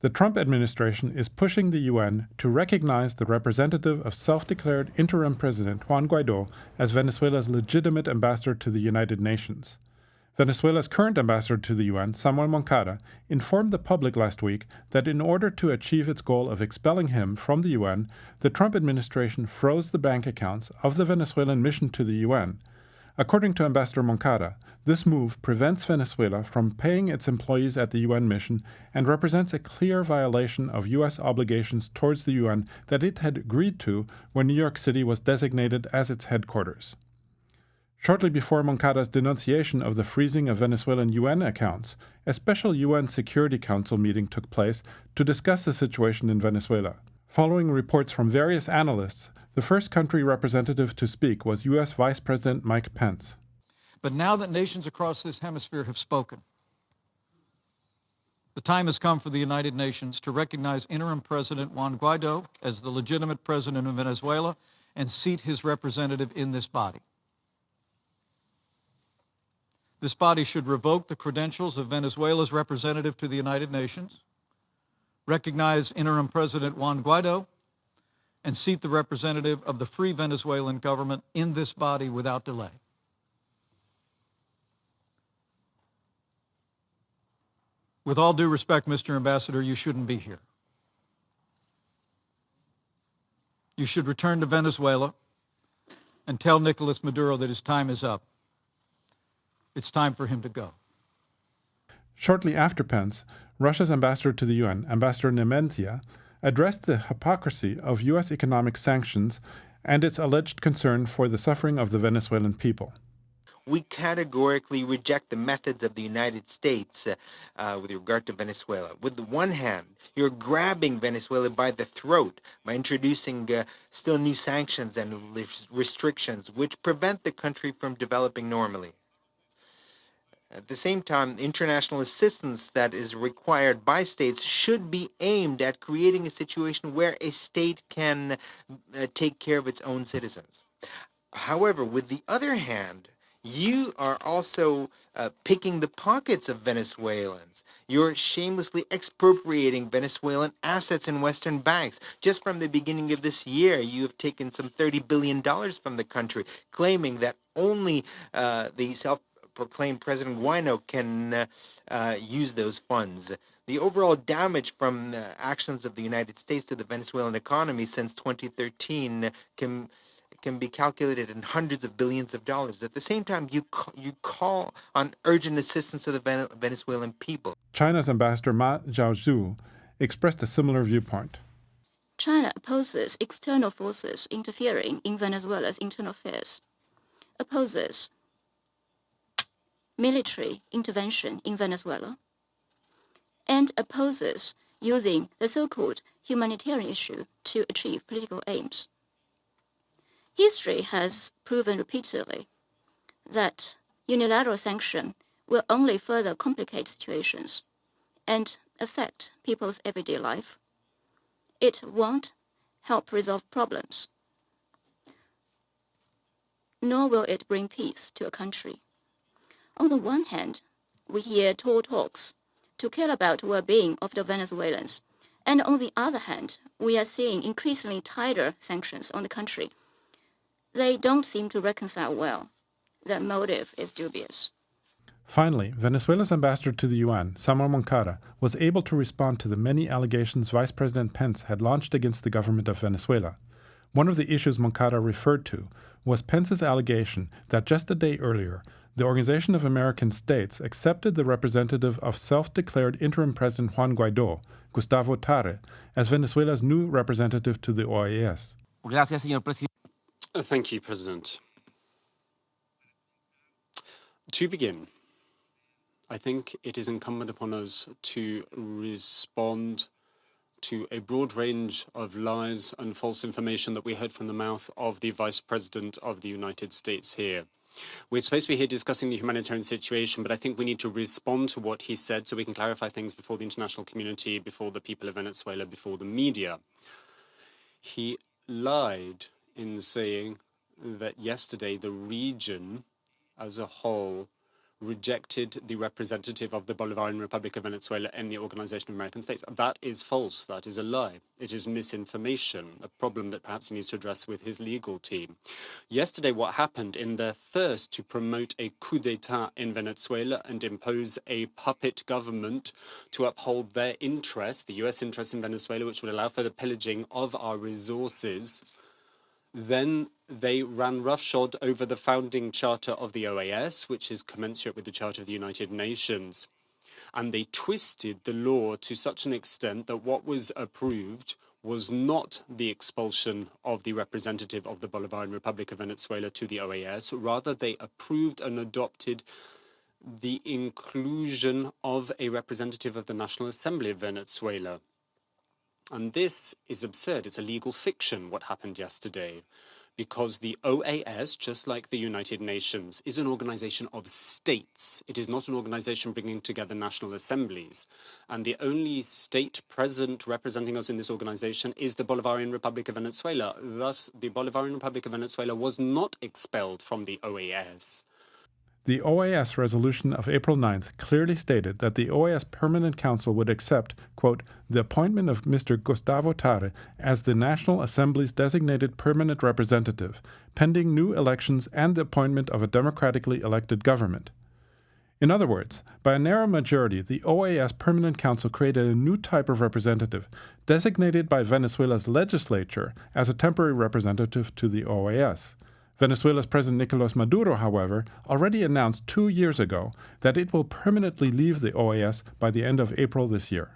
The Trump administration is pushing the UN to recognize the representative of self-declared interim president Juan Guaido as Venezuela's legitimate ambassador to the United Nations. Venezuela's current ambassador to the UN, Samuel Moncada, informed the public last week that in order to achieve its goal of expelling him from the UN, the Trump administration froze the bank accounts of the Venezuelan mission to the UN. According to Ambassador Moncada, this move prevents Venezuela from paying its employees at the UN mission and represents a clear violation of U.S. obligations towards the UN that it had agreed to when New York City was designated as its headquarters. Shortly before Moncada's denunciation of the freezing of Venezuelan UN accounts, a special UN Security Council meeting took place to discuss the situation in Venezuela. Following reports from various analysts, the first country representative to speak was U.S. Vice President Mike Pence. But now that nations across this hemisphere have spoken, the time has come for the United Nations to recognize interim President Juan Guaido as the legitimate president of Venezuela and seat his representative in this body. This body should revoke the credentials of Venezuela's representative to the United Nations, recognize interim President Juan Guaido, and seat the representative of the Free Venezuelan government in this body without delay. With all due respect, Mr. Ambassador, you shouldn't be here. You should return to Venezuela and tell Nicolas Maduro that his time is up. It's time for him to go. Shortly after Pence, Russia's ambassador to the UN, Ambassador Nemensia, addressed the hypocrisy of U.S. economic sanctions and its alleged concern for the suffering of the Venezuelan people. We categorically reject the methods of the United States with regard to Venezuela. With the one hand, you're grabbing Venezuela by the throat by introducing still new sanctions and restrictions which prevent the country from developing normally. At the same time, international assistance that is required by states should be aimed at creating a situation where a state can take care of its own citizens. However, with the other hand, you are also picking the pockets of Venezuelans. You're shamelessly expropriating Venezuelan assets in Western banks. Just from the beginning of this year, you have taken some $30 billion from the country, claiming that only the self-proclaimed President Guaido can use those funds. The overall damage from the actions of the United States to the Venezuelan economy since 2013 can be calculated in hundreds of billions of dollars. At the same time, you call on urgent assistance to the Venezuelan people. China's ambassador Ma Zhaozhu expressed a similar viewpoint. China opposes external forces interfering in Venezuela's internal affairs, opposes military intervention in Venezuela, and opposes using the so-called humanitarian issue to achieve political aims. History has proven repeatedly that unilateral sanction will only further complicate situations and affect people's everyday life. It won't help resolve problems, nor will it bring peace to a country. On the one hand, we hear tall talks to care about the well-being of the Venezuelans, and on the other hand, we are seeing increasingly tighter sanctions on the country. They don't seem to reconcile well. The motive is dubious. Finally, Venezuela's ambassador to the UN, Samuel Moncada, was able to respond to the many allegations Vice President Pence had launched against the government of Venezuela. One of the issues Moncada referred to was Pence's allegation that just a day earlier, the Organization of American States accepted the representative of self-declared interim President Juan Guaido, Gustavo Tarre, as Venezuela's new representative to the OAS. Gracias, señor presidente. Thank you, President. To begin, I think it is incumbent upon us to respond to a broad range of lies and false information that we heard from the mouth of the Vice President of the United States here. We're supposed to be here discussing the humanitarian situation, but I think we need to respond to what he said so we can clarify things before the international community, before the people of Venezuela, before the media. He lied in saying that yesterday the region as a whole rejected the representative of the Bolivarian Republic of Venezuela in the Organization of American States. That is false. That is a lie. It is misinformation, a problem that perhaps he needs to address with his legal team. Yesterday, what happened in their thirst to promote a coup d'etat in Venezuela and impose a puppet government to uphold their interests, the US interests in Venezuela, which would allow for the pillaging of our resources, then they ran roughshod over the founding charter of the OAS, which is commensurate with the Charter of the United Nations. And they twisted the law to such an extent that what was approved was not the expulsion of the representative of the Bolivarian Republic of Venezuela to the OAS. Rather, they approved and adopted the inclusion of a representative of the National Assembly of Venezuela. And this is absurd. It's a legal fiction, what happened yesterday, because the OAS, just like the United Nations, is an organization of states. It is not an organization bringing together national assemblies. And the only state present representing us in this organization is the Bolivarian Republic of Venezuela. Thus, the Bolivarian Republic of Venezuela was not expelled from the OAS. The OAS resolution of April 9th clearly stated that the OAS Permanent Council would accept, quote, the appointment of Mr. Gustavo Tarre as the National Assembly's designated permanent representative, pending new elections and the appointment of a democratically elected government. In other words, by a narrow majority, the OAS Permanent Council created a new type of representative, designated by Venezuela's legislature as a temporary representative to the OAS. Venezuela's President Nicolás Maduro, however, already announced 2 years ago that it will permanently leave the OAS by the end of April this year.